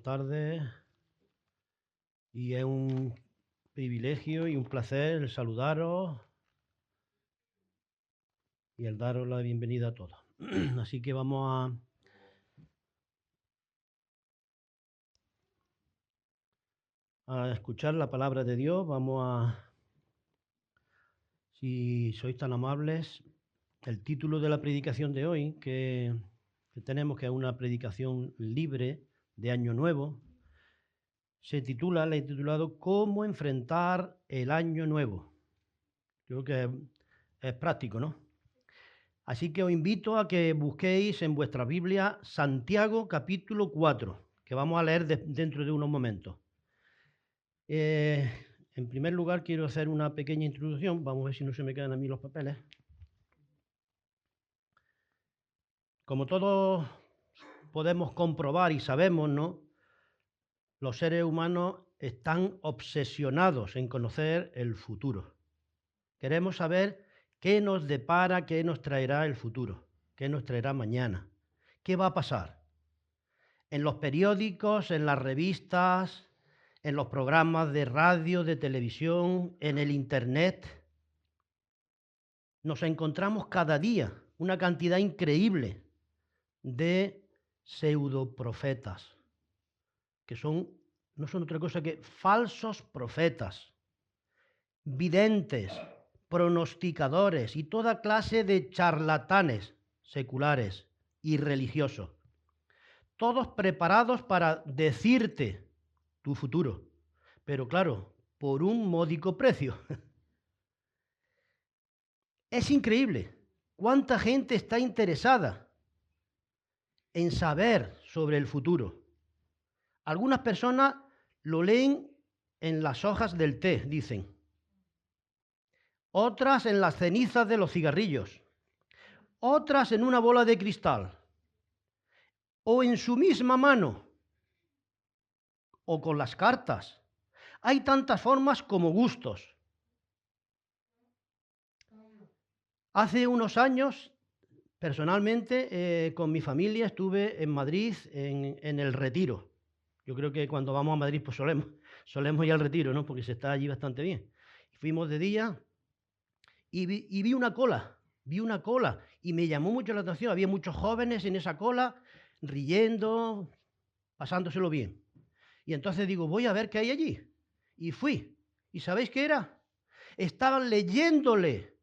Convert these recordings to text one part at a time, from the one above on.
tardes y es un privilegio y un placer el saludaros y el daros la bienvenida a todos. Así que vamos a escuchar la palabra de Dios. Si sois tan amables, el título de la predicación de hoy, que tenemos, que es una predicación libre de Año Nuevo, la he titulado ¿Cómo enfrentar el Año Nuevo? Creo que es práctico, ¿no? Así que os invito a que busquéis en vuestra Biblia Santiago capítulo 4, que vamos a leer dentro de unos momentos. En primer lugar, quiero hacer una pequeña introducción. Vamos a ver si no se me quedan a mí los papeles. Como todos podemos comprobar y sabemos, ¿no? Los seres humanos están obsesionados en conocer el futuro. Queremos saber qué nos depara, qué nos traerá el futuro, qué nos traerá mañana, qué va a pasar. En los periódicos, en las revistas, en los programas de radio, de televisión, en el Internet, nos encontramos cada día una cantidad increíble de pseudoprofetas, que no son otra cosa que falsos profetas, videntes, pronosticadores y toda clase de charlatanes seculares y religiosos, todos preparados para decirte tu futuro, pero claro, por un módico precio. Es increíble cuánta gente está interesada en saber sobre el futuro. Algunas personas lo leen en las hojas del té, dicen. Otras en las cenizas de los cigarrillos. Otras en una bola de cristal. O en su misma mano. O con las cartas. Hay tantas formas como gustos. Hace unos años, personalmente, con mi familia estuve en Madrid en el Retiro. Yo creo que cuando vamos a Madrid pues solemos ir al Retiro, ¿no? Porque se está allí bastante bien. Fuimos de día y vi una cola y me llamó mucho la atención. Había muchos jóvenes en esa cola, riendo, pasándoselo bien. Y entonces digo, voy a ver qué hay allí. Y fui. ¿Y sabéis qué era? Estaban leyéndole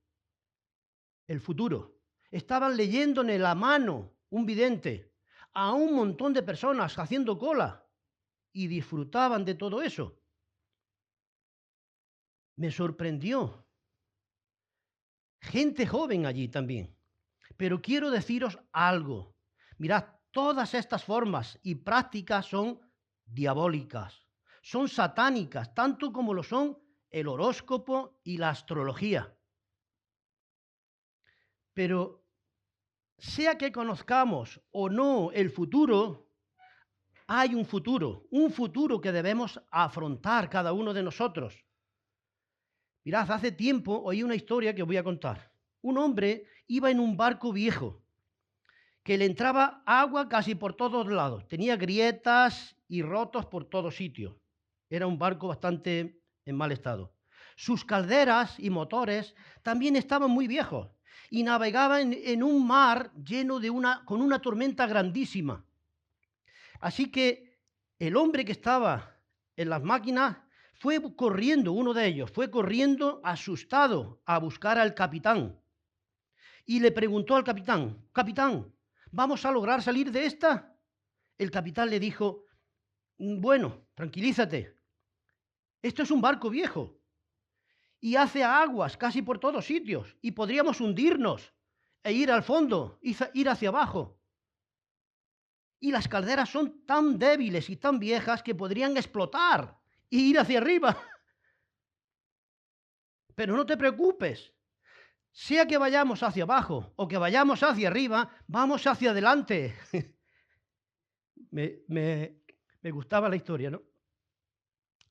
el futuro. Estaban leyéndole la mano, un vidente, a un montón de personas haciendo cola. Y disfrutaban de todo eso. Me sorprendió. Gente joven allí también. Pero quiero deciros algo. Mirad, todas estas formas y prácticas son diabólicas, son satánicas, tanto como lo son el horóscopo y la astrología. Pero sea que conozcamos o no el futuro, hay un futuro que debemos afrontar cada uno de nosotros. Mirad, hace tiempo oí una historia que os voy a contar. Un hombre iba en un barco viejo que le entraba agua casi por todos lados. Tenía grietas y rotos por todos sitios. Era un barco bastante en mal estado. Sus calderas y motores también estaban muy viejos y navegaban en un mar lleno con una tormenta grandísima. Así que el hombre que estaba en las máquinas fue corriendo, uno de ellos, fue corriendo asustado a buscar al capitán. Y le preguntó al capitán, capitán, ¿vamos a lograr salir de esta? El capitán le dijo, bueno, tranquilízate. Esto es un barco viejo y hace aguas casi por todos sitios y podríamos hundirnos e ir al fondo, ir hacia abajo. Y las calderas son tan débiles y tan viejas que podrían explotar e ir hacia arriba. Pero no te preocupes. Sea que vayamos hacia abajo o que vayamos hacia arriba, vamos hacia adelante. Me gustaba la historia, ¿no?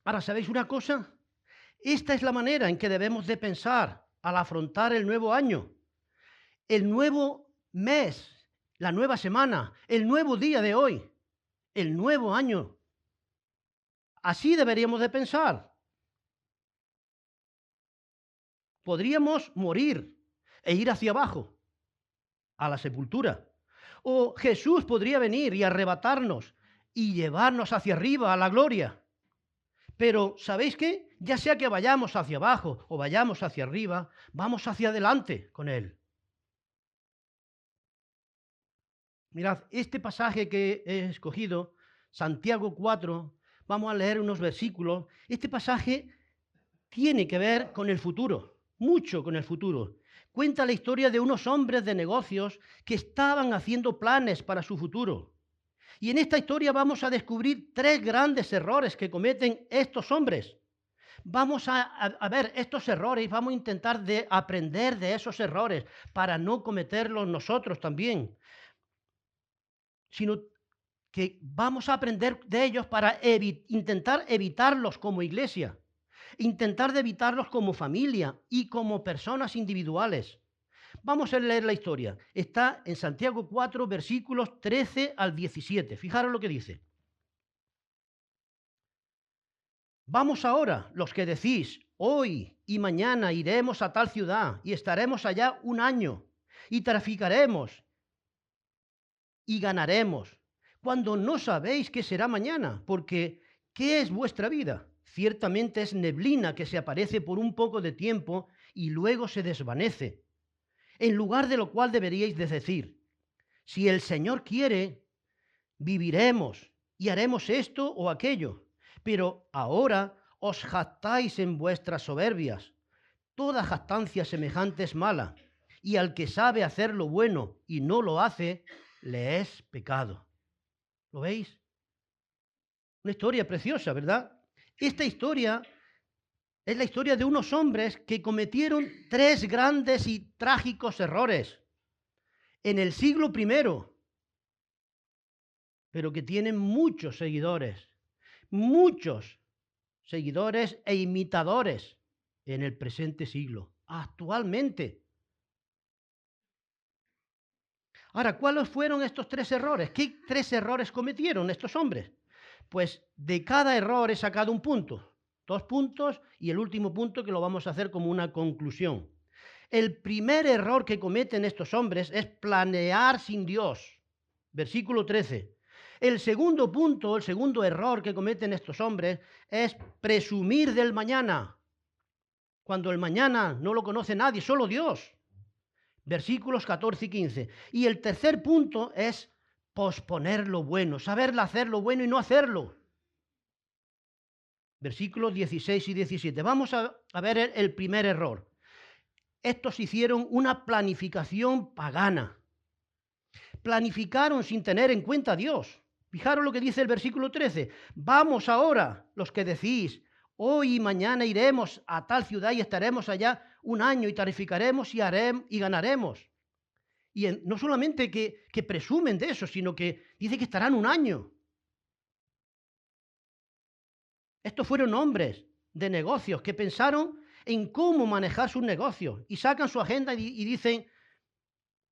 Ahora, ¿sabéis una cosa? Esta es la manera en que debemos de pensar al afrontar el nuevo año, el nuevo mes, la nueva semana, el nuevo día de hoy, el nuevo año Así deberíamos de pensar. Podríamos morir e ir hacia abajo, a la sepultura. O Jesús podría venir y arrebatarnos y llevarnos hacia arriba, a la gloria. Pero, ¿sabéis qué? Ya sea que vayamos hacia abajo o vayamos hacia arriba, vamos hacia adelante con Él. Mirad, este pasaje que he escogido, Santiago 4, vamos a leer unos versículos. Este pasaje tiene que ver con el futuro, mucho con el futuro. Cuenta la historia de unos hombres de negocios que estaban haciendo planes para su futuro. Y en esta historia vamos a descubrir 3 grandes errores que cometen estos hombres. Vamos a ver estos errores y vamos a intentar aprender de esos errores para no cometerlos nosotros también, sino que vamos a aprender de ellos para intentar evitarlos como iglesia, intentar evitarlos como familia y como personas individuales. Vamos a leer la historia. Está en Santiago 4, versículos 13 al 17. Fijaros lo que dice. Vamos ahora, los que decís, hoy y mañana iremos a tal ciudad y estaremos allá un año y traficaremos y ganaremos, cuando no sabéis qué será mañana, porque ¿qué es vuestra vida? Ciertamente es neblina que se aparece por un poco de tiempo y luego se desvanece. En lugar de lo cual deberíais de decir, si el Señor quiere, viviremos y haremos esto o aquello. Pero ahora os jactáis en vuestras soberbias. Toda jactancia semejante es mala, y al que sabe hacer lo bueno y no lo hace, le es pecado. ¿Lo veis? Una historia preciosa, ¿verdad? Esta historia es la historia de unos hombres que cometieron 3 grandes y trágicos errores en el siglo I, pero que tienen muchos seguidores e imitadores en el presente siglo, actualmente. Ahora, ¿cuáles fueron estos 3 errores? ¿Qué 3 errores cometieron estos hombres? Pues de cada error he sacado un punto, 2 puntos y el último punto que lo vamos a hacer como una conclusión. El primer error que cometen estos hombres es planear sin Dios. Versículo 13. El segundo punto, el segundo error que cometen estos hombres es presumir del mañana, cuando el mañana no lo conoce nadie, solo Dios. Versículos 14 y 15. Y el tercer punto es posponer lo bueno, saber hacer lo bueno y no hacerlo. Versículos 16 y 17. Vamos a ver el primer error. Estos hicieron una planificación pagana. Planificaron sin tener en cuenta a Dios. Fijaros lo que dice el versículo 13. Vamos ahora, los que decís, hoy y mañana iremos a tal ciudad y estaremos allá un año y tarificaremos y ganaremos. Y no solamente que presumen de eso, sino que dice que estarán un año. Estos fueron hombres de negocios que pensaron en cómo manejar sus negocios y sacan su agenda y dicen,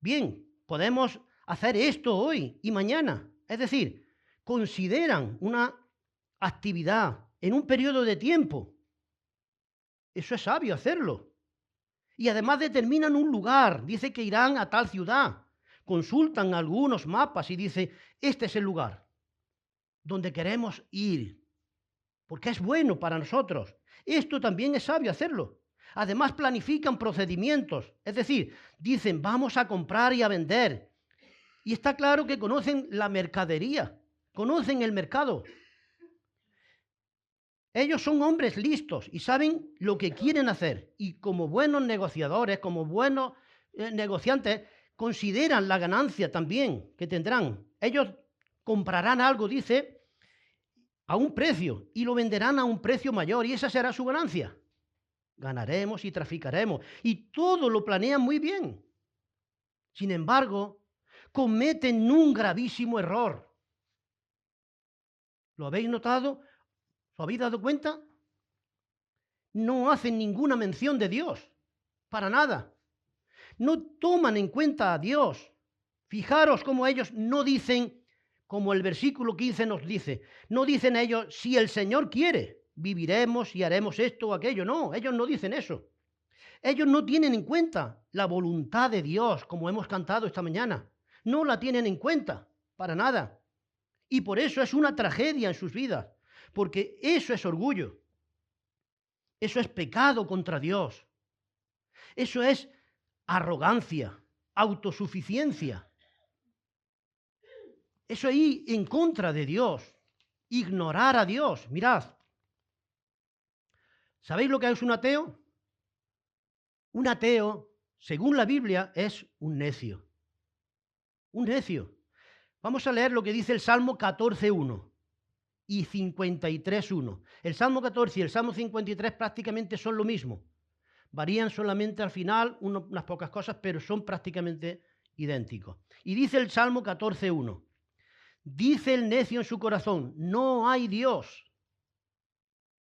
bien, podemos hacer esto hoy y mañana. Es decir, consideran una actividad en un periodo de tiempo. Eso es sabio hacerlo. Y además determinan un lugar. Dice que irán a tal ciudad. Consultan algunos mapas y dice, este es el lugar donde queremos ir, porque es bueno para nosotros. Esto también es sabio hacerlo. Además planifican procedimientos. Es decir, dicen, vamos a comprar y a vender. Y está claro que conocen la mercadería, conocen el mercado. Ellos son hombres listos y saben lo que quieren hacer. Y como buenos negociadores, como buenos negociantes, consideran la ganancia también que tendrán. Ellos comprarán algo, dice, a un precio y lo venderán a un precio mayor y esa será su ganancia. Ganaremos y traficaremos. Y todo lo planean muy bien. Sin embargo, cometen un gravísimo error. ¿Lo habéis notado? ¿Lo habéis dado cuenta? No hacen ninguna mención de Dios, para nada. No toman en cuenta a Dios. Fijaros cómo ellos no dicen como el versículo 15 nos dice. No dicen ellos, si el Señor quiere, viviremos y haremos esto o aquello. No, ellos no dicen eso. Ellos no tienen en cuenta la voluntad de Dios, como hemos cantado esta mañana. No la tienen en cuenta, para nada. Y por eso es una tragedia en sus vidas, porque eso es orgullo. Eso es pecado contra Dios. Eso es arrogancia, autosuficiencia. Eso ahí en contra de Dios. Ignorar a Dios. Mirad. ¿Sabéis lo que es un ateo? Un ateo, según la Biblia, es un necio. Un necio. Vamos a leer lo que dice el Salmo 14.1 y 53.1. El Salmo 14 y el Salmo 53 prácticamente son lo mismo. Varían solamente al final unas pocas cosas, pero son prácticamente idénticos. Y dice el Salmo 14.1. Dice el necio en su corazón, no hay Dios.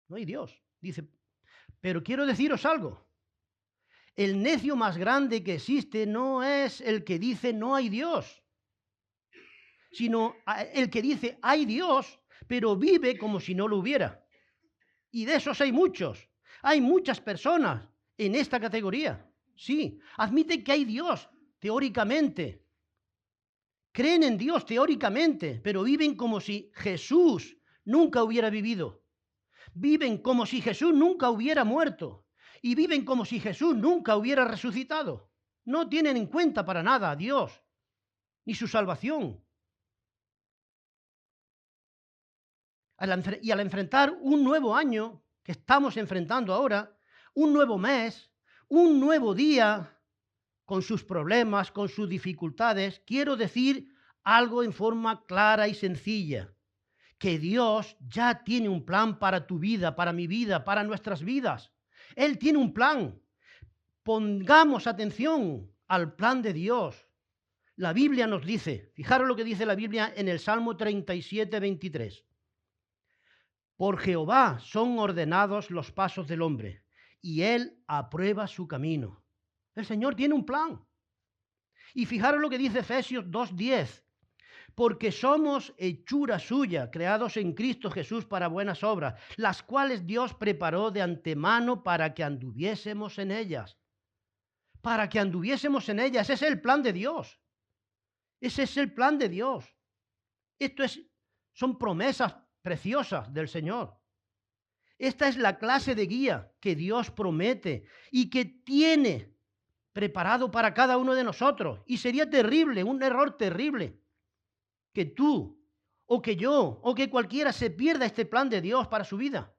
No hay Dios. Dice, pero quiero deciros algo. El necio más grande que existe no es el que dice no hay Dios, sino el que dice hay Dios, pero vive como si no lo hubiera. Y de esos hay muchos. Hay muchas personas en esta categoría. Sí, admiten que hay Dios teóricamente. Creen en Dios teóricamente, pero viven como si Jesús nunca hubiera vivido. Viven como si Jesús nunca hubiera muerto. Y viven como si Jesús nunca hubiera resucitado. No tienen en cuenta para nada a Dios, ni su salvación. Y al enfrentar un nuevo año, que estamos enfrentando ahora, un nuevo mes, un nuevo día, con sus problemas, con sus dificultades, quiero decir algo en forma clara y sencilla, que Dios ya tiene un plan para tu vida, para mi vida, para nuestras vidas. Él tiene un plan. Pongamos atención al plan de Dios. La Biblia nos dice, fijaros lo que dice la Biblia en el Salmo 37:23. Por Jehová son ordenados los pasos del hombre, y él aprueba su camino. El Señor tiene un plan. Y fijaros lo que dice Efesios 2:10. Porque somos hechura suya, creados en Cristo Jesús para buenas obras, las cuales Dios preparó de antemano para que anduviésemos en ellas. Para que anduviésemos en ellas. Ese es el plan de Dios. Ese es el plan de Dios. Son promesas preciosas del Señor. Esta es la clase de guía que Dios promete y que tiene preparado para cada uno de nosotros. Y sería terrible, un error terrible, que tú o que yo o que cualquiera se pierda este plan de Dios para su vida.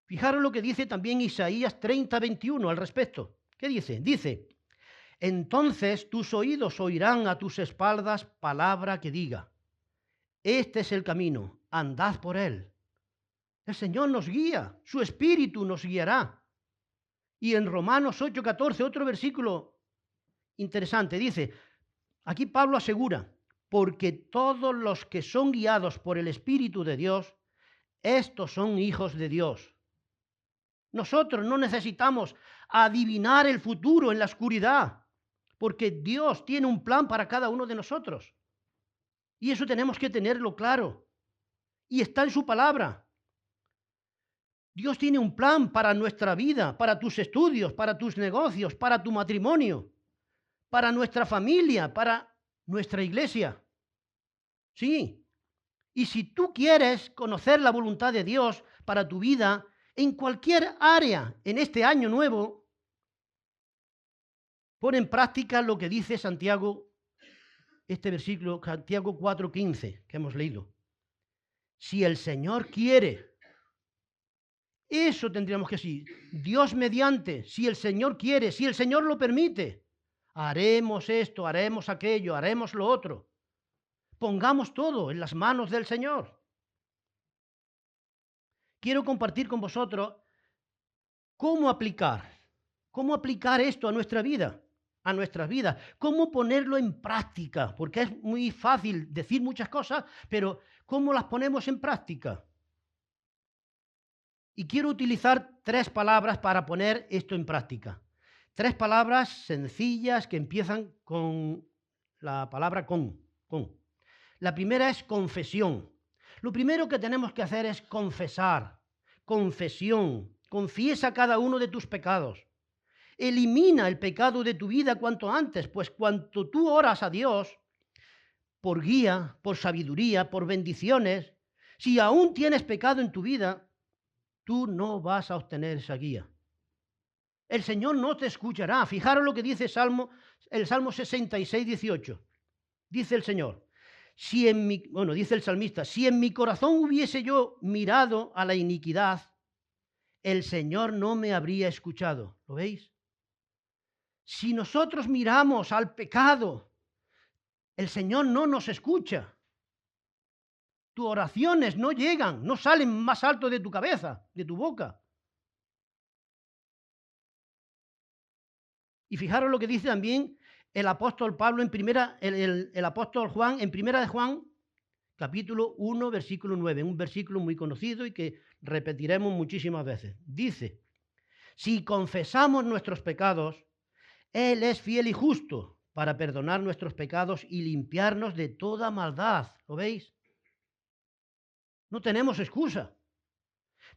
Fijaros lo que dice también Isaías 30:21 al respecto. ¿Qué dice? Dice, entonces tus oídos oirán a tus espaldas palabra que diga, este es el camino, andad por él. El Señor nos guía, su Espíritu nos guiará. Y en Romanos 8:14, otro versículo interesante, dice, aquí Pablo asegura, porque todos los que son guiados por el Espíritu de Dios, estos son hijos de Dios. Nosotros no necesitamos adivinar el futuro en la oscuridad, porque Dios tiene un plan para cada uno de nosotros. Y eso tenemos que tenerlo claro. Y está en su palabra. Dios tiene un plan para nuestra vida, para tus estudios, para tus negocios, para tu matrimonio, para nuestra familia, para nuestra iglesia. Sí. Y si tú quieres conocer la voluntad de Dios para tu vida, en cualquier área en este año nuevo, pon en práctica lo que dice Santiago, este versículo, Santiago 4:15, que hemos leído. Si el Señor quiere, eso tendríamos que decir, Dios mediante, si el Señor quiere, si el Señor lo permite, haremos esto, haremos aquello, haremos lo otro. Pongamos todo en las manos del Señor. Quiero compartir con vosotros cómo aplicar esto a nuestra vida, a nuestras vidas, cómo ponerlo en práctica, porque es muy fácil decir muchas cosas, pero ¿cómo las ponemos en práctica? Y quiero utilizar 3 palabras para poner esto en práctica. 3 palabras sencillas que empiezan con la palabra con. La primera es confesión. Lo primero que tenemos que hacer es confesar. Confesión. Confiesa cada uno de tus pecados. Elimina el pecado de tu vida cuanto antes, pues cuanto tú oras a Dios, por guía, por sabiduría, por bendiciones, si aún tienes pecado en tu vida, tú no vas a obtener esa guía. El Señor no te escuchará. Fijaros lo que dice el Salmo 66, 18. Dice el Señor, dice el salmista, si en mi corazón hubiese yo mirado a la iniquidad, el Señor no me habría escuchado. ¿Lo veis? Si nosotros miramos al pecado, el Señor no nos escucha. Tus oraciones no llegan, no salen más alto de tu cabeza, de tu boca. Y fijaros lo que dice también el apóstol Pablo el apóstol Juan en primera de Juan, capítulo 1, versículo 9, un versículo muy conocido y que repetiremos muchísimas veces. Dice, si confesamos nuestros pecados, Él es fiel y justo para perdonar nuestros pecados y limpiarnos de toda maldad. ¿Lo veis? No tenemos excusa.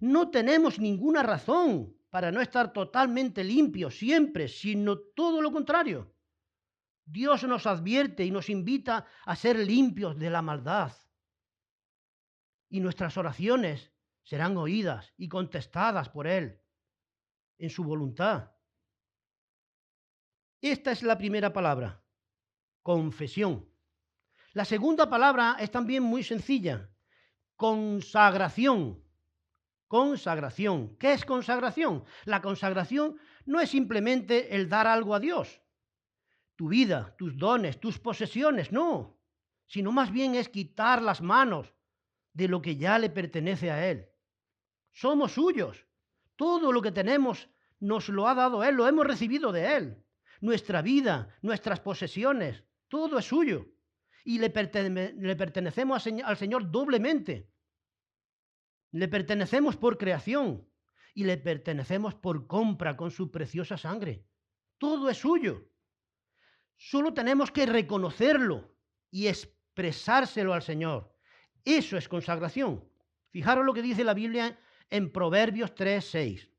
No tenemos ninguna razón para no estar totalmente limpios siempre, sino todo lo contrario. Dios nos advierte y nos invita a ser limpios de la maldad. Y nuestras oraciones serán oídas y contestadas por Él en su voluntad. Esta es la primera palabra, confesión. La segunda palabra es también muy sencilla, consagración. Consagración. ¿Qué es consagración? La consagración no es simplemente el dar algo a Dios, tu vida, tus dones, tus posesiones, no, sino más bien es quitar las manos de lo que ya le pertenece a Él. Somos suyos. Todo lo que tenemos nos lo ha dado Él, lo hemos recibido de Él. Nuestra vida, nuestras posesiones, todo es suyo. Y le pertenecemos al Señor doblemente. Le pertenecemos por creación y le pertenecemos por compra con su preciosa sangre. Todo es suyo. Solo tenemos que reconocerlo y expresárselo al Señor. Eso es consagración. Fijaros lo que dice la Biblia en Proverbios 3, 6.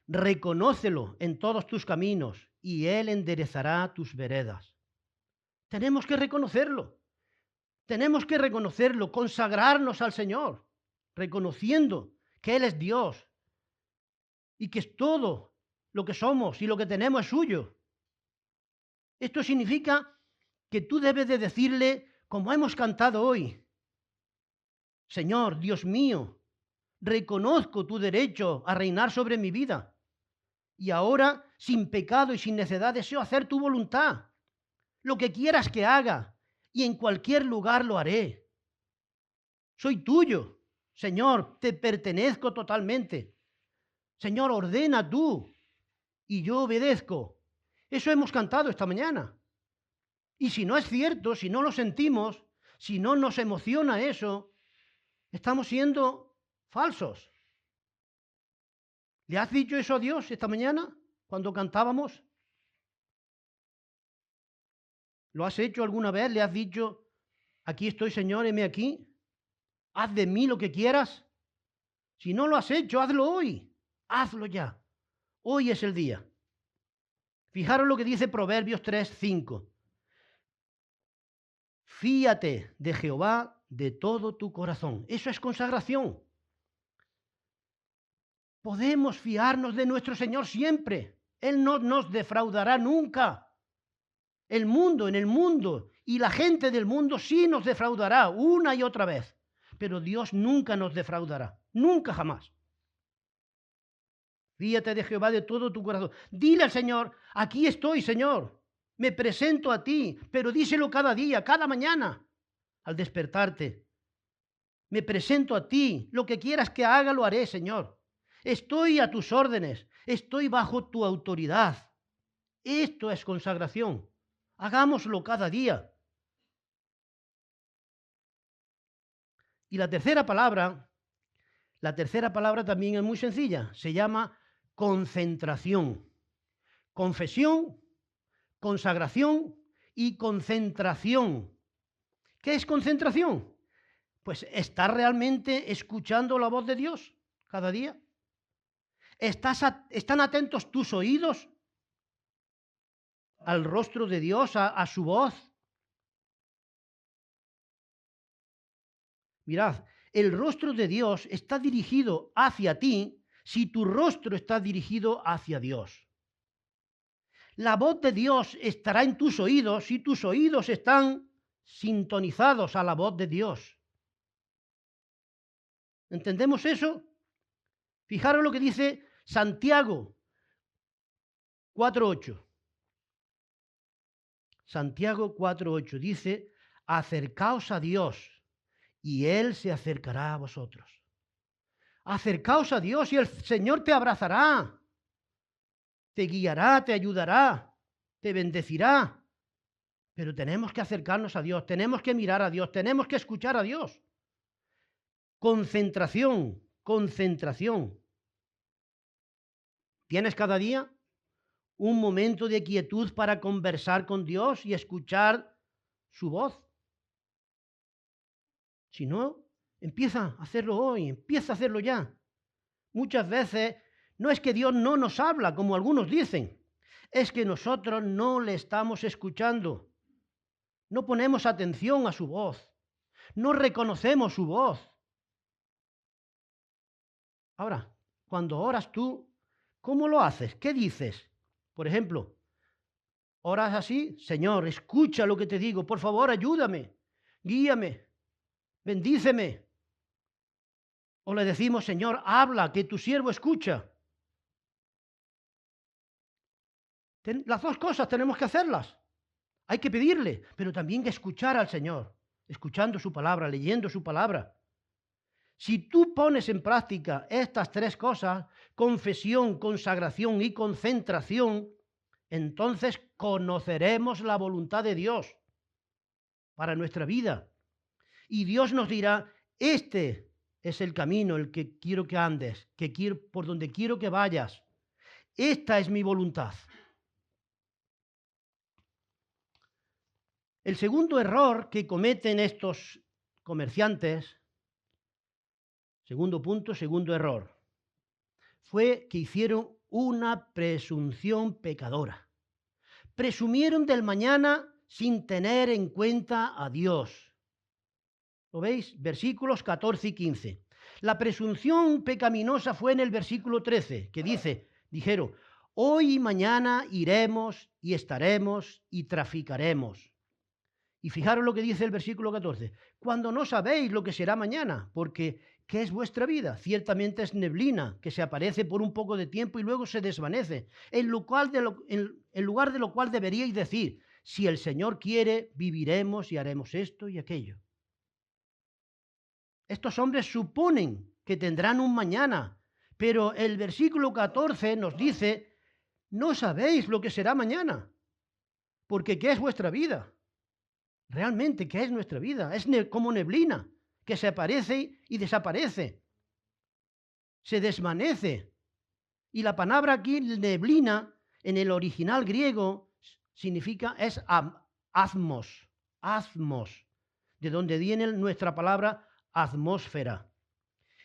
Reconócelo en todos tus caminos y Él enderezará tus veredas. Tenemos que reconocerlo. Tenemos que reconocerlo, consagrarnos al Señor, reconociendo que Él es Dios y que todo lo que somos y lo que tenemos es suyo. Esto significa que tú debes de decirle, como hemos cantado hoy, Señor, Dios mío, reconozco tu derecho a reinar sobre mi vida y ahora, sin pecado y sin necedad, deseo hacer tu voluntad. Lo que quieras que haga, y en cualquier lugar lo haré. Soy tuyo, Señor, te pertenezco totalmente. Señor, ordena tú y yo obedezco. Eso hemos cantado esta mañana. Y si no es cierto, si no lo sentimos, si no nos emociona eso, estamos siendo falsos. ¿Le has dicho eso a Dios esta mañana cuando cantábamos? ¿Lo has hecho alguna vez? ¿Le has dicho, aquí estoy, Señor, heme aquí? Haz de mí lo que quieras. Si no lo has hecho, hazlo hoy. Hazlo ya. Hoy es el día. Fijaros lo que dice Proverbios 3, 5. Fíate de Jehová de todo tu corazón. Eso es consagración. Podemos fiarnos de nuestro Señor siempre. Él no nos defraudará nunca. En el mundo y la gente del mundo sí nos defraudará una y otra vez. Pero Dios nunca nos defraudará. Nunca jamás. Fíate de Jehová de todo tu corazón. Dile al Señor, aquí estoy, Señor. Me presento a ti, pero díselo cada día, cada mañana, al despertarte. Me presento a ti. Lo que quieras que haga, lo haré, Señor. Estoy a tus órdenes. Estoy bajo tu autoridad. Esto es consagración. Hagámoslo cada día. Y la tercera palabra también es muy sencilla. Se llama concentración. Confesión, consagración y concentración. ¿Qué es concentración? Pues estar realmente escuchando la voz de Dios cada día. ¿Están atentos tus oídos al rostro de Dios, a su voz? Mirad, el rostro de Dios está dirigido hacia ti si tu rostro está dirigido hacia Dios. La voz de Dios estará en tus oídos si tus oídos están sintonizados a la voz de Dios. ¿Entendemos eso? Fijaros lo que dice Santiago 4:8. Santiago 4:8 dice: acercaos a Dios y Él se acercará a vosotros. Acercaos a Dios y el Señor te abrazará, te guiará, te ayudará, te bendecirá. Pero tenemos que acercarnos a Dios, tenemos que mirar a Dios, tenemos que escuchar a Dios. Concentración, concentración. ¿Tienes cada día un momento de quietud para conversar con Dios y escuchar su voz? Si no, empieza a hacerlo hoy, empieza a hacerlo ya. Muchas veces no es que Dios no nos habla, como algunos dicen, es que nosotros no le estamos escuchando. No ponemos atención a su voz, no reconocemos su voz. Ahora, cuando oras tú, ¿cómo lo haces? ¿Qué dices? Por ejemplo, oras así: Señor, escucha lo que te digo, por favor, ayúdame, guíame, bendíceme. O le decimos: Señor, habla, que tu siervo escucha. Las dos cosas tenemos que hacerlas. Hay que pedirle, pero también que escuchar al Señor, escuchando su palabra, leyendo su palabra. Si tú pones en práctica estas tres cosas, confesión, consagración y concentración, entonces conoceremos la voluntad de Dios para nuestra vida. Y Dios nos dirá: este es el camino, el que quiero que andes, por donde quiero que vayas. Esta es mi voluntad. El segundo error que cometen estos comerciantes, segundo punto, segundo error, fue que hicieron una presunción pecadora. Presumieron del mañana sin tener en cuenta a Dios. ¿Lo veis? Versículos 14 y 15. La presunción pecaminosa fue en el versículo 13, que dijeron: hoy y mañana iremos y estaremos y traficaremos. Y fijaros lo que dice el versículo 14: cuando no sabéis lo que será mañana, porque ¿qué es vuestra vida? Ciertamente es neblina que se aparece por un poco de tiempo y luego se desvanece, en lugar de lo cual deberíais decir: si el Señor quiere, viviremos y haremos esto y aquello. Estos hombres suponen que tendrán un mañana, pero el versículo 14 nos dice: no sabéis lo que será mañana, porque ¿qué es vuestra vida? Realmente, ¿qué es nuestra vida? Es como neblina que se aparece y desaparece, se desvanece. Y la palabra aquí, neblina, en el original griego es azmos, de donde viene nuestra palabra atmósfera.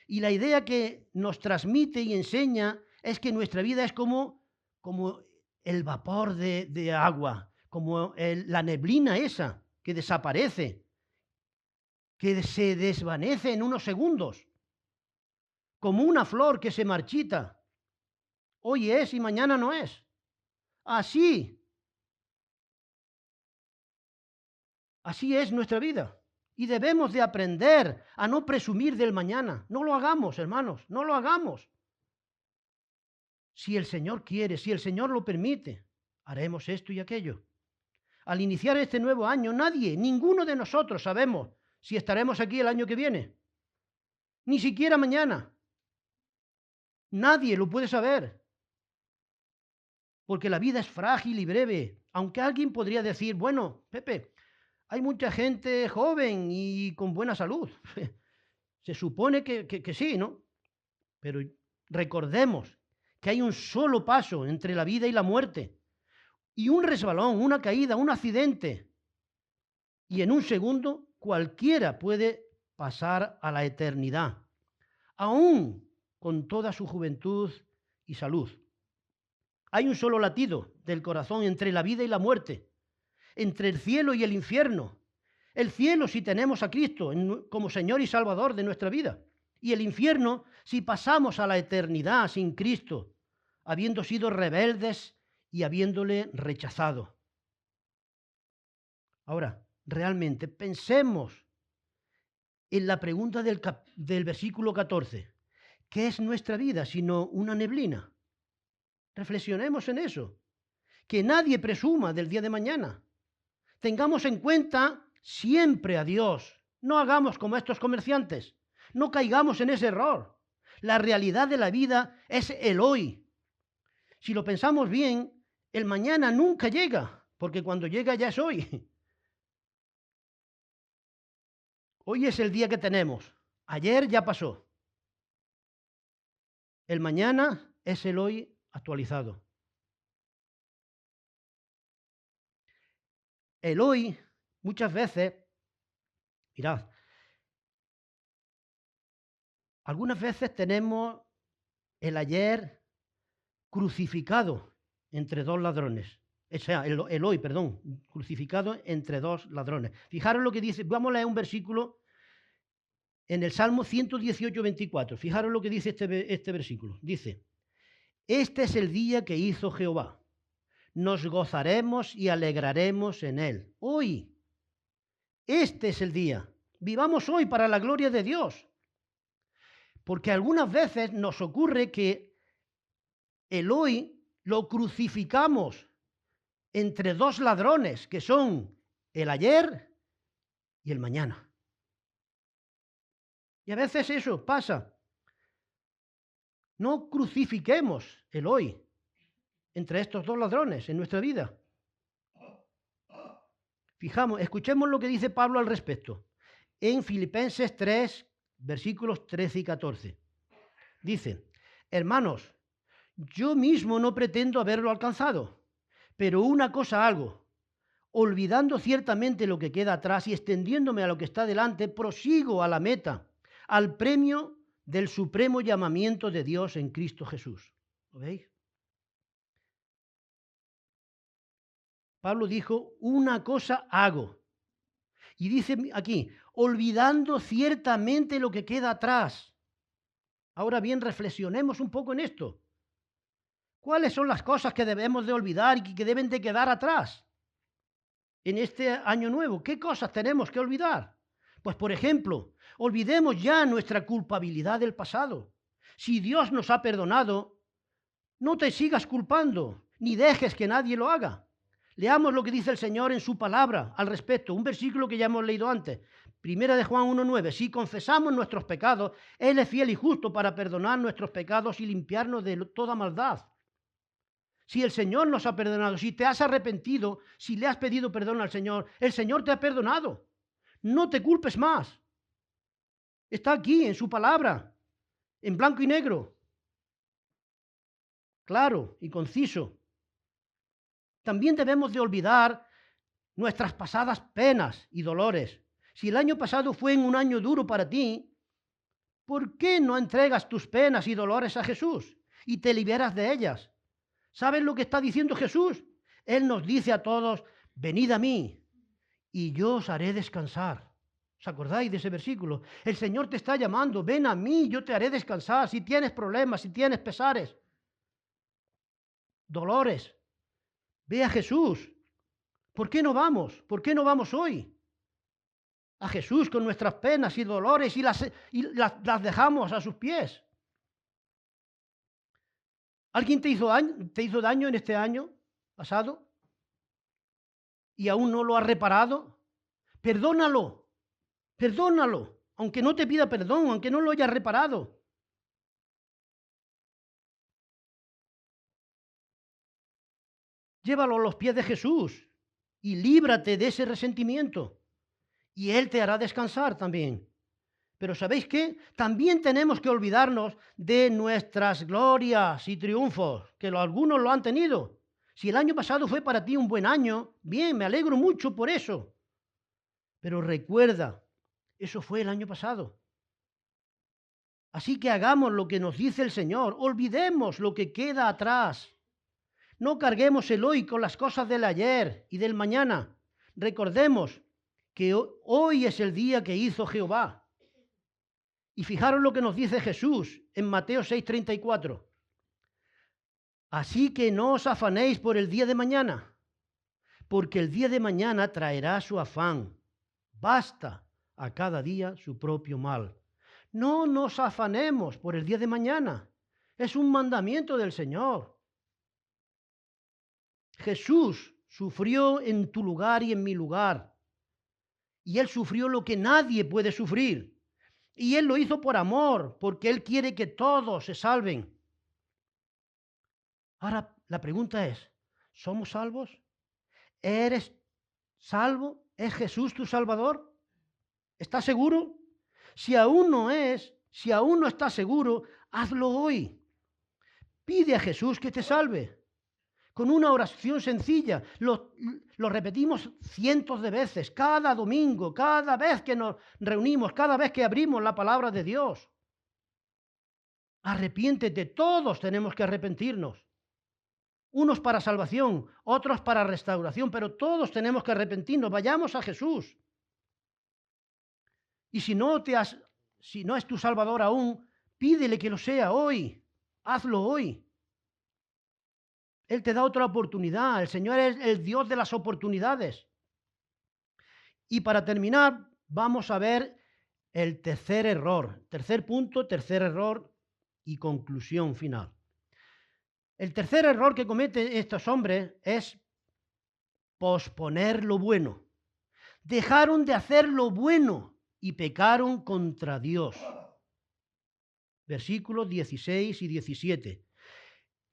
Y la idea que nos transmite y enseña es que nuestra vida es como el vapor de agua, como la neblina esa que desaparece, que se desvanece en unos segundos, como una flor que se marchita. Hoy es y mañana no es. Así es nuestra vida. Y debemos de aprender a no presumir del mañana. No lo hagamos, hermanos, no lo hagamos. Si el Señor quiere, si el Señor lo permite, haremos esto y aquello. Al iniciar este nuevo año, ninguno de nosotros sabemos si estaremos aquí el año que viene. Ni siquiera mañana. Nadie lo puede saber. Porque la vida es frágil y breve. Aunque alguien podría decir: bueno, Pepe, hay mucha gente joven y con buena salud. Se supone que sí, ¿no? Pero recordemos que hay un solo paso entre la vida y la muerte. Y un resbalón, una caída, un accidente. Y en un segundo cualquiera puede pasar a la eternidad, aún con toda su juventud y salud. Hay un solo latido del corazón entre la vida y la muerte, entre el cielo y el infierno. El cielo si tenemos a Cristo como Señor y Salvador de nuestra vida, y el infierno si pasamos a la eternidad sin Cristo, habiendo sido rebeldes y habiéndole rechazado. Ahora, realmente pensemos en la pregunta del versículo 14. ¿Qué es nuestra vida sino una neblina? Reflexionemos en eso. Que nadie presuma del día de mañana. Tengamos en cuenta siempre a Dios. No hagamos como estos comerciantes. No caigamos en ese error. La realidad de la vida es el hoy. Si lo pensamos bien, el mañana nunca llega, porque cuando llega ya es hoy. Hoy es el día que tenemos. Ayer ya pasó. El mañana es el hoy actualizado. El hoy, muchas veces, mirad, algunas veces tenemos el ayer crucificado entre dos ladrones. O sea, el hoy, perdón, crucificado entre dos ladrones. Fijaros lo que dice, vamos a leer un versículo en el Salmo 118, 24. Fijaros lo que dice este versículo. Dice, este es el día que hizo Jehová. Nos gozaremos y alegraremos en él. Hoy, este es el día. Vivamos hoy para la gloria de Dios. Porque algunas veces nos ocurre que el hoy lo crucificamos entre dos ladrones, que son el ayer y el mañana. Y a veces eso pasa. No crucifiquemos el hoy entre estos dos ladrones en nuestra vida. Escuchemos lo que dice Pablo al respecto. En Filipenses 3, versículos 13 y 14. Dice, hermanos, yo mismo no pretendo haberlo alcanzado, pero una cosa hago, olvidando ciertamente lo que queda atrás y extendiéndome a lo que está delante, prosigo a la meta, al premio del supremo llamamiento de Dios en Cristo Jesús. ¿Lo veis? Pablo dijo, una cosa hago. Y dice aquí, olvidando ciertamente lo que queda atrás. Ahora bien, reflexionemos un poco en esto. ¿Cuáles son las cosas que debemos de olvidar y que deben de quedar atrás en este año nuevo? ¿Qué cosas tenemos que olvidar? Pues, por ejemplo, olvidemos ya nuestra culpabilidad del pasado. Si Dios nos ha perdonado, no te sigas culpando, ni dejes que nadie lo haga. Leamos lo que dice el Señor en su palabra al respecto, un versículo que ya hemos leído antes. Primera de Juan 1:9. Si confesamos nuestros pecados, Él es fiel y justo para perdonar nuestros pecados y limpiarnos de toda maldad. Si el Señor nos ha perdonado, si te has arrepentido, si le has pedido perdón al Señor, el Señor te ha perdonado. No te culpes más. Está aquí en su palabra, en blanco y negro, claro y conciso. También debemos de olvidar nuestras pasadas penas y dolores. Si el año pasado fue un año duro para ti, ¿por qué no entregas tus penas y dolores a Jesús y te liberas de ellas? ¿Sabes lo que está diciendo Jesús? Él nos dice a todos, venid a mí y yo os haré descansar. ¿Os acordáis de ese versículo? El Señor te está llamando, ven a mí, yo te haré descansar. Si tienes problemas, si tienes pesares, dolores, ve a Jesús. ¿Por qué no vamos? ¿Por qué no vamos hoy a Jesús con nuestras penas y dolores y las dejamos a sus pies? ¿Alguien te hizo daño en este año pasado y aún no lo has reparado? Perdónalo, perdónalo, aunque no te pida perdón, aunque no lo hayas reparado. Llévalo a los pies de Jesús y líbrate de ese resentimiento. Y Él te hará descansar también. Pero ¿sabéis qué? También tenemos que olvidarnos de nuestras glorias y triunfos, que algunos lo han tenido. Si el año pasado fue para ti un buen año, bien, me alegro mucho por eso. Pero recuerda, eso fue el año pasado. Así que hagamos lo que nos dice el Señor. Olvidemos lo que queda atrás. No carguemos el hoy con las cosas del ayer y del mañana. Recordemos que hoy es el día que hizo Jehová. Y fijaros lo que nos dice Jesús en Mateo 6:34. Así que no os afanéis por el día de mañana, porque el día de mañana traerá su afán. Basta a cada día su propio mal. No nos afanemos por el día de mañana. Es un mandamiento del Señor. Jesús sufrió en tu lugar y en mi lugar. Y Él sufrió lo que nadie puede sufrir. Y Él lo hizo por amor, porque Él quiere que todos se salven. Ahora, la pregunta es, ¿somos salvos? ¿Eres salvo? ¿Es Jesús tu Salvador? ¿Estás seguro? Si aún no estás seguro, hazlo hoy. Pide a Jesús que te salve. Con una oración sencilla. Lo repetimos cientos de veces, cada domingo, cada vez que nos reunimos, cada vez que abrimos la palabra de Dios. Arrepiéntete, todos tenemos que arrepentirnos. Unos para salvación, otros para restauración, pero todos tenemos que arrepentirnos. Vayamos a Jesús. Y si no es tu Salvador aún, pídele que lo sea hoy. Hazlo hoy. Él te da otra oportunidad. El Señor es el Dios de las oportunidades. Y para terminar, vamos a ver el tercer error. Tercer punto, tercer error y conclusión final. El tercer error que cometen estos hombres es posponer lo bueno. Dejaron de hacer lo bueno y pecaron contra Dios. Versículos 16 y 17.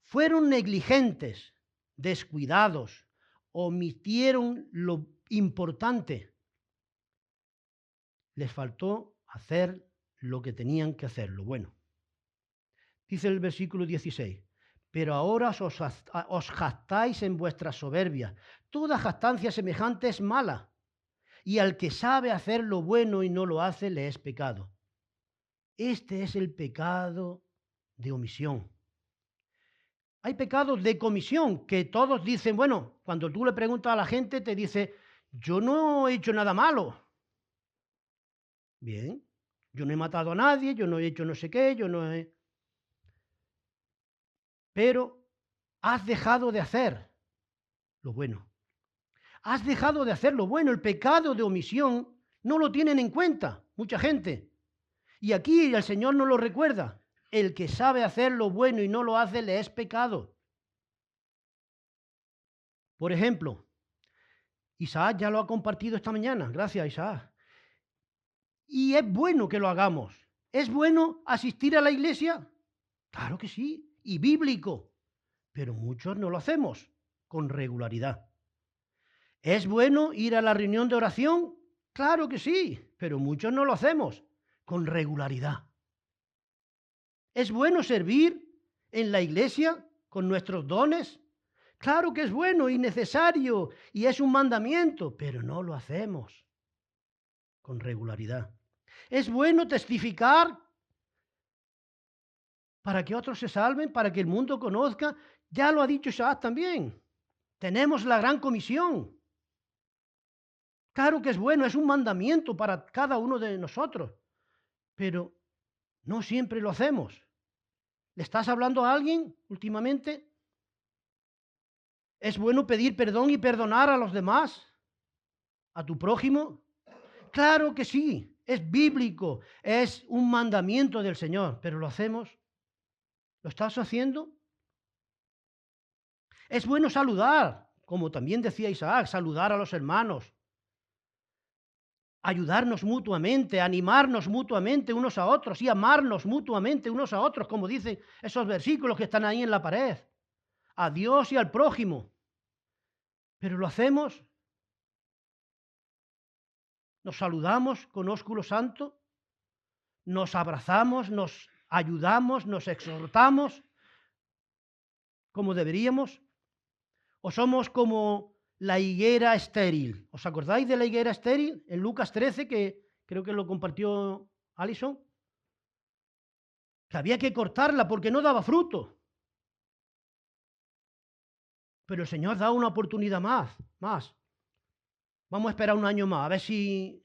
Fueron negligentes, descuidados, omitieron lo importante. Les faltó hacer lo que tenían que hacer, lo bueno. Dice el versículo 16, pero ahora os jactáis en vuestra soberbia. Toda jactancia semejante es mala, y al que sabe hacer lo bueno y no lo hace, le es pecado. Este es el pecado de omisión. Hay pecados de comisión que todos dicen, bueno, cuando tú le preguntas a la gente, te dice, yo no he hecho nada malo. Bien, yo no he matado a nadie, yo no he hecho no sé qué, yo no he... Pero has dejado de hacer lo bueno. Has dejado de hacer lo bueno. El pecado de omisión no lo tienen en cuenta mucha gente. Y aquí el Señor nos lo recuerda. El que sabe hacer lo bueno y no lo hace, le es pecado. Por ejemplo, Isaac ya lo ha compartido esta mañana. Gracias, Isaac. Y es bueno que lo hagamos. ¿Es bueno asistir a la iglesia? Claro que sí. Y bíblico. Pero muchos no lo hacemos con regularidad. ¿Es bueno ir a la reunión de oración? Claro que sí, pero muchos no lo hacemos con regularidad. ¿Es bueno servir en la iglesia con nuestros dones? Claro que es bueno y necesario y es un mandamiento, pero no lo hacemos con regularidad. ¿Es bueno testificar para que otros se salven, para que el mundo conozca? Ya lo ha dicho Isaac también. Tenemos la gran comisión. Claro que es bueno, es un mandamiento para cada uno de nosotros, pero no siempre lo hacemos. ¿Le estás hablando a alguien últimamente? ¿Es bueno pedir perdón y perdonar a los demás? ¿A tu prójimo? Claro que sí, es bíblico, es un mandamiento del Señor, pero ¿lo hacemos? ¿Lo estás haciendo? Es bueno saludar, como también decía Isaac, saludar a los hermanos. Ayudarnos mutuamente, animarnos mutuamente unos a otros y amarnos mutuamente unos a otros, como dicen esos versículos que están ahí en la pared. A Dios y al prójimo. Pero lo hacemos. Nos saludamos con ósculo santo. Nos abrazamos, nos ayudamos, nos exhortamos como deberíamos. O somos como la higuera estéril. ¿Os acordáis de la higuera estéril? En Lucas 13, que creo que lo compartió Alison. Que había que cortarla porque no daba fruto. Pero el Señor da una oportunidad más. Vamos a esperar un año más, a ver si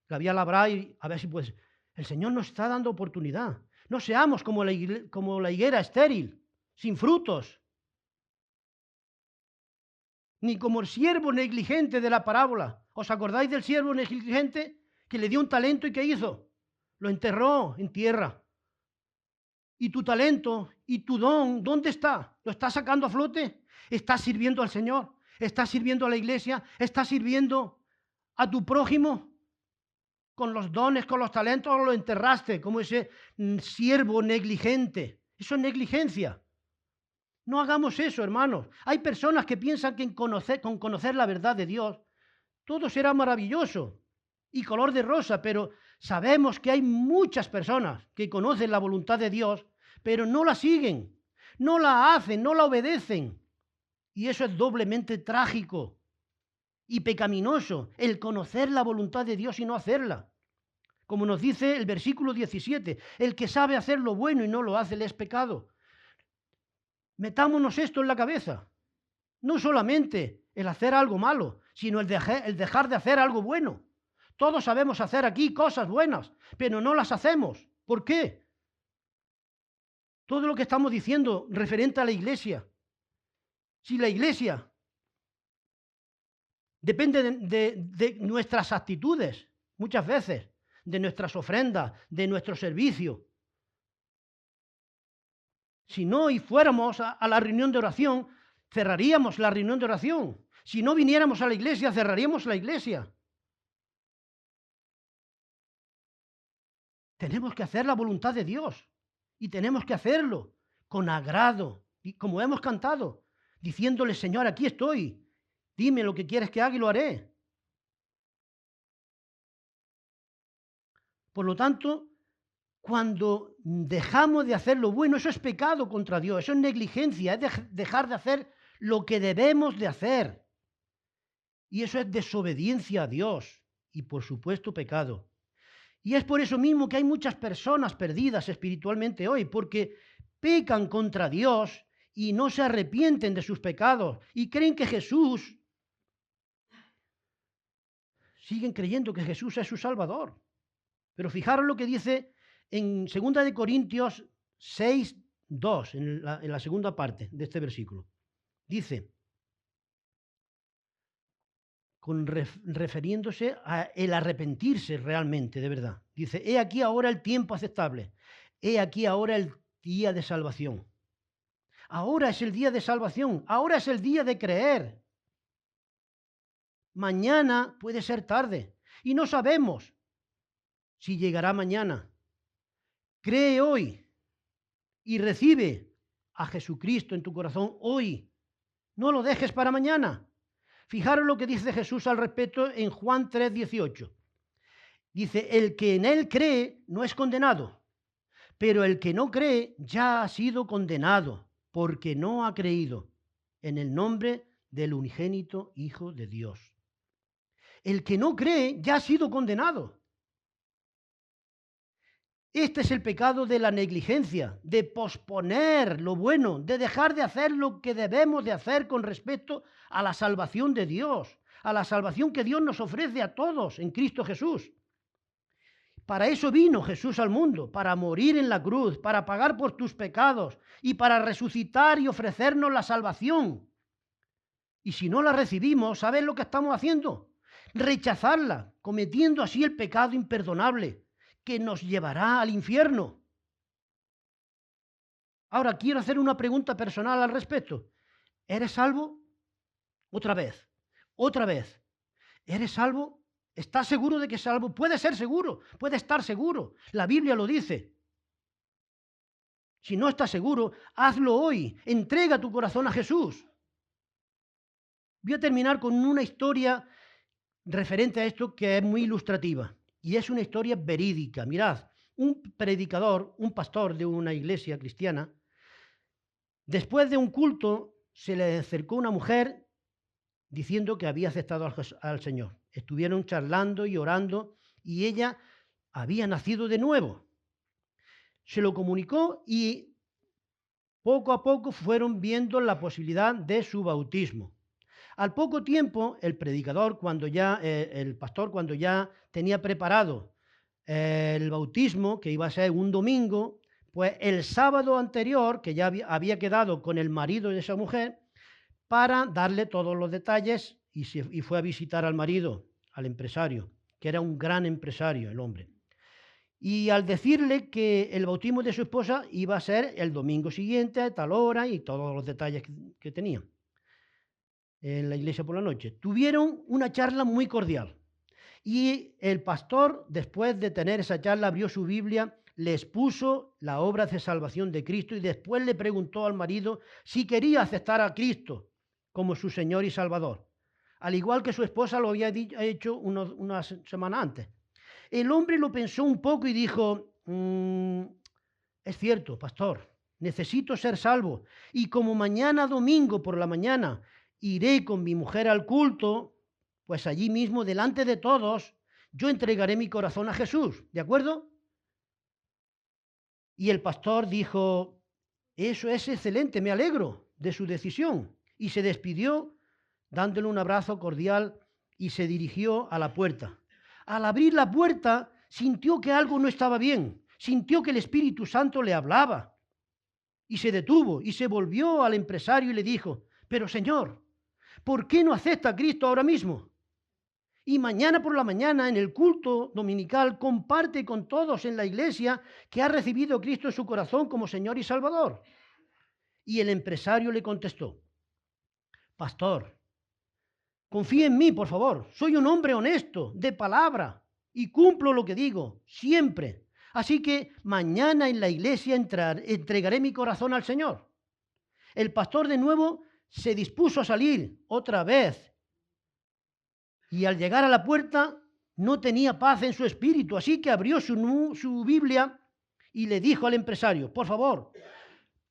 la voy a labrar y a ver si pues. El Señor nos está dando oportunidad. No seamos como la higuera estéril, sin frutos. Ni como el siervo negligente de la parábola. ¿Os acordáis del siervo negligente que le dio un talento y qué hizo? Lo enterró en tierra. ¿Y tu talento y tu don dónde está? ¿Lo estás sacando a flote? ¿Estás sirviendo al Señor? ¿Estás sirviendo a la iglesia? ¿Estás sirviendo a tu prójimo? Con los dones, con los talentos, o lo enterraste como ese siervo negligente. Eso es negligencia. No hagamos eso, hermanos. Hay personas que piensan que con conocer la verdad de Dios, todo será maravilloso y color de rosa, pero sabemos que hay muchas personas que conocen la voluntad de Dios, pero no la siguen, no la hacen, no la obedecen. Y eso es doblemente trágico y pecaminoso, el conocer la voluntad de Dios y no hacerla. Como nos dice el versículo 17, el que sabe hacer lo bueno y no lo hace le es pecado. Metámonos esto en la cabeza. No solamente el hacer algo malo, sino el dejar de hacer algo bueno. Todos sabemos hacer aquí cosas buenas, pero no las hacemos. ¿Por qué? Todo lo que estamos diciendo referente a la iglesia. Si la iglesia depende de nuestras actitudes, muchas veces, de nuestras ofrendas, de nuestro servicio. Si no y fuéramos a la reunión de oración, cerraríamos la reunión de oración. Si no viniéramos a la iglesia, cerraríamos la iglesia. Tenemos que hacer la voluntad de Dios y tenemos que hacerlo con agrado y como hemos cantado, diciéndole, Señor, aquí estoy, dime lo que quieres que haga y lo haré. Por lo tanto, cuando dejamos de hacer lo bueno, eso es pecado contra Dios, eso es negligencia, es dejar de hacer lo que debemos de hacer. Y eso es desobediencia a Dios y, por supuesto, pecado. Y es por eso mismo que hay muchas personas perdidas espiritualmente hoy, porque pecan contra Dios y no se arrepienten de sus pecados y creen que Jesús, siguen creyendo que Jesús es su Salvador. Pero fijaros lo que dice en 2 Corintios 6, 2, en la segunda parte de este versículo. Dice, refiriéndose a el arrepentirse realmente, de verdad. Dice, he aquí ahora el tiempo aceptable, he aquí ahora el día de salvación. Ahora es el día de salvación, ahora es el día de creer. Mañana puede ser tarde y no sabemos si llegará mañana. Cree hoy y recibe a Jesucristo en tu corazón hoy. No lo dejes para mañana. Fijaros lo que dice Jesús al respecto en Juan 3:18. Dice, el que en él cree no es condenado, pero el que no cree ya ha sido condenado, porque no ha creído en el nombre del unigénito Hijo de Dios. El que no cree ya ha sido condenado. Este es el pecado de la negligencia, de posponer lo bueno, de dejar de hacer lo que debemos de hacer con respecto a la salvación de Dios, a la salvación que Dios nos ofrece a todos en Cristo Jesús. Para eso vino Jesús al mundo, para morir en la cruz, para pagar por tus pecados y para resucitar y ofrecernos la salvación. Y si no la recibimos, ¿sabes lo que estamos haciendo? Rechazarla, cometiendo así el pecado imperdonable que nos llevará al infierno. Ahora, quiero hacer una pregunta personal al respecto. ¿Eres salvo? Otra vez. ¿Eres salvo? ¿Estás seguro de que es salvo? Puede ser seguro, puede estar seguro. La Biblia lo dice. Si no estás seguro, hazlo hoy. Entrega tu corazón a Jesús. Voy a terminar con una historia referente a esto que es muy ilustrativa. Y es una historia verídica. Mirad, un predicador, un pastor de una iglesia cristiana, después de un culto se le acercó una mujer diciendo que había aceptado al Señor. Estuvieron charlando y orando y ella había nacido de nuevo. Se lo comunicó y poco a poco fueron viendo la posibilidad de su bautismo. Al poco tiempo, el predicador, el pastor, cuando ya tenía preparado el bautismo, que iba a ser un domingo, pues el sábado anterior, que ya había quedado con el marido de esa mujer, para darle todos los detalles y fue a visitar al marido, al empresario, que era un gran empresario, el hombre. Y al decirle que el bautismo de su esposa iba a ser el domingo siguiente, a tal hora, y todos los detalles que tenía en la iglesia por la noche, tuvieron una charla muy cordial. Y el pastor, después de tener esa charla, abrió su Biblia, le expuso la obra de salvación de Cristo y después le preguntó al marido si quería aceptar a Cristo como su Señor y Salvador, al igual que su esposa lo había hecho una semana antes. El hombre lo pensó un poco y dijo, es cierto, pastor, necesito ser salvo y como mañana domingo por la mañana iré con mi mujer al culto, pues allí mismo, delante de todos, yo entregaré mi corazón a Jesús, ¿de acuerdo? Y el pastor dijo, eso es excelente, me alegro de su decisión. Y se despidió dándole un abrazo cordial y se dirigió a la puerta. Al abrir la puerta, sintió que algo no estaba bien, sintió que el Espíritu Santo le hablaba. Y se detuvo y se volvió al empresario y le dijo, pero Señor, ¿por qué no acepta a Cristo ahora mismo? Y mañana por la mañana en el culto dominical comparte con todos en la iglesia que ha recibido a Cristo en su corazón como Señor y Salvador. Y el empresario le contestó, pastor, confíe en mí, por favor. Soy un hombre honesto, de palabra, y cumplo lo que digo, siempre. Así que mañana en la iglesia entregaré mi corazón al Señor. El pastor de nuevo se dispuso a salir otra vez. Y al llegar a la puerta no tenía paz en su espíritu, así que abrió su Biblia y le dijo al empresario, por favor,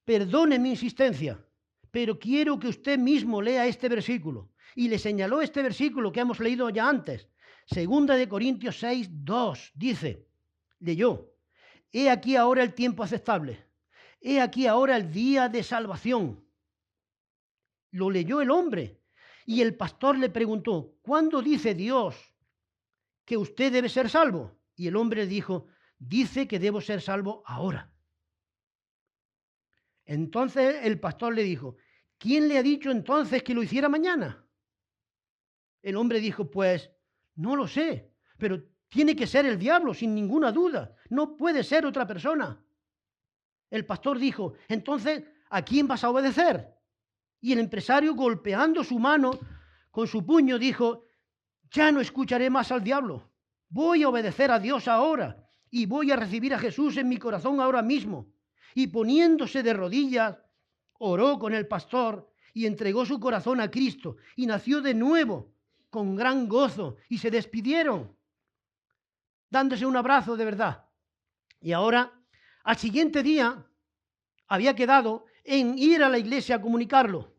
perdone mi insistencia, pero quiero que usted mismo lea este versículo. Y le señaló este versículo que hemos leído ya antes. Segunda de Corintios 6, 2, dice, leyó, he aquí ahora el tiempo aceptable, he aquí ahora el día de salvación. Lo leyó el hombre y el pastor le preguntó, ¿cuándo dice Dios que usted debe ser salvo? Y el hombre dijo, dice que debo ser salvo ahora. Entonces el pastor le dijo, ¿quién le ha dicho entonces que lo hiciera mañana? El hombre dijo, pues no lo sé, pero tiene que ser el diablo, sin ninguna duda. No puede ser otra persona. El pastor dijo, entonces, ¿a quién vas a obedecer? Y el empresario, golpeando su mano con su puño, dijo, ya no escucharé más al diablo. Voy a obedecer a Dios ahora y voy a recibir a Jesús en mi corazón ahora mismo. Y poniéndose de rodillas, oró con el pastor y entregó su corazón a Cristo y nació de nuevo con gran gozo y se despidieron dándose un abrazo de verdad. Y ahora, al siguiente día, había quedado en ir a la iglesia a comunicarlo.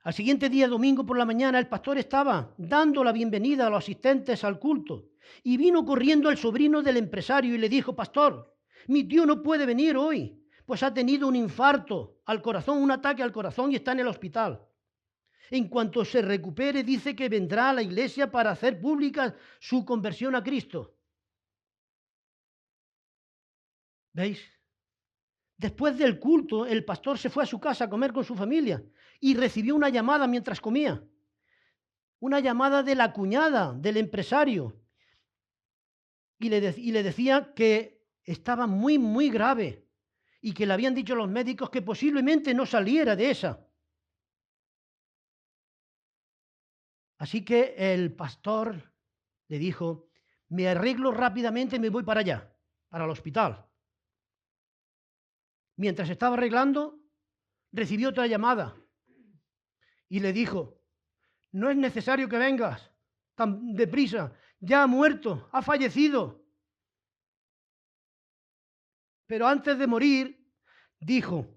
Al siguiente día, domingo por la mañana, el pastor estaba dando la bienvenida a los asistentes al culto y vino corriendo el sobrino del empresario y le dijo, pastor, mi tío no puede venir hoy, pues ha tenido un infarto al corazón, un ataque al corazón y está en el hospital. En cuanto se recupere, dice que vendrá a la iglesia para hacer pública su conversión a Cristo. ¿Veis? Después del culto, el pastor se fue a su casa a comer con su familia y recibió una llamada mientras comía. Una llamada de la cuñada del empresario. Y le decía que estaba muy, muy grave y que le habían dicho los médicos que posiblemente no saliera de esa. Así que el pastor le dijo, me arreglo rápidamente y me voy para allá, para el hospital. Mientras estaba arreglando, recibió otra llamada y le dijo, no es necesario que vengas tan deprisa, ya ha muerto, ha fallecido. Pero antes de morir, dijo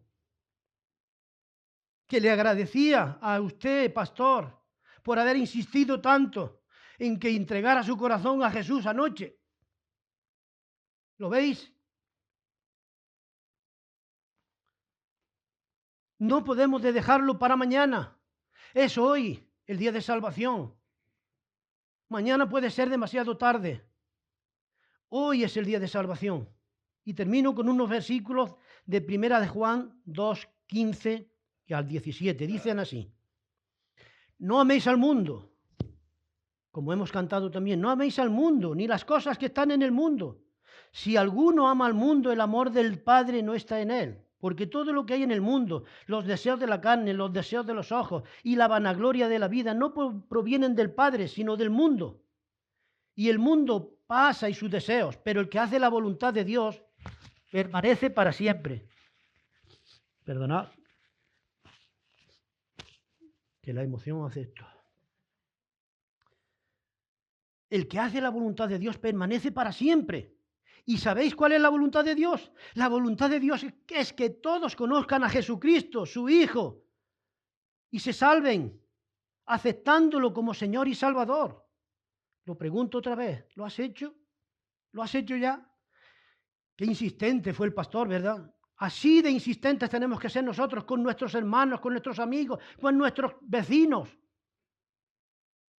que le agradecía a usted, pastor, por haber insistido tanto en que entregara su corazón a Jesús anoche. ¿Lo veis? No podemos dejarlo para mañana. Es hoy el día de salvación. Mañana puede ser demasiado tarde. Hoy es el día de salvación. Y termino con unos versículos de 1 de Juan 2, 15 y al 17. Dicen así: no améis al mundo, como hemos cantado también, no améis al mundo, ni las cosas que están en el mundo. Si alguno ama al mundo, el amor del Padre no está en él. Porque todo lo que hay en el mundo, los deseos de la carne, los deseos de los ojos y la vanagloria de la vida, no provienen del Padre, sino del mundo. Y el mundo pasa y sus deseos, pero el que hace la voluntad de Dios permanece para siempre. Perdonad, que la emoción hace esto. El que hace la voluntad de Dios permanece para siempre. ¿Y sabéis cuál es la voluntad de Dios? La voluntad de Dios es que todos conozcan a Jesucristo, su Hijo, y se salven, aceptándolo como Señor y Salvador. Lo pregunto otra vez, ¿lo has hecho? ¿Lo has hecho ya? Qué insistente fue el pastor, ¿verdad? Así de insistentes tenemos que ser nosotros con nuestros hermanos, con nuestros amigos, con nuestros vecinos.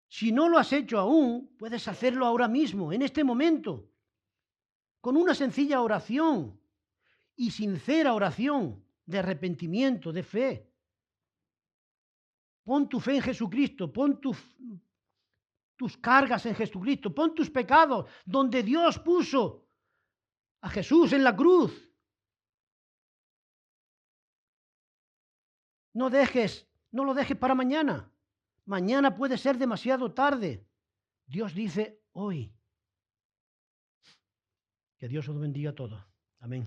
Si no lo has hecho aún, puedes hacerlo ahora mismo, en este momento, con una sencilla oración y sincera oración de arrepentimiento, de fe. Pon tu fe en Jesucristo, pon tus cargas en Jesucristo, pon tus pecados donde Dios puso a Jesús en la cruz. No lo dejes para mañana. Mañana puede ser demasiado tarde. Dios dice hoy. Que Dios os bendiga a todos. Amén.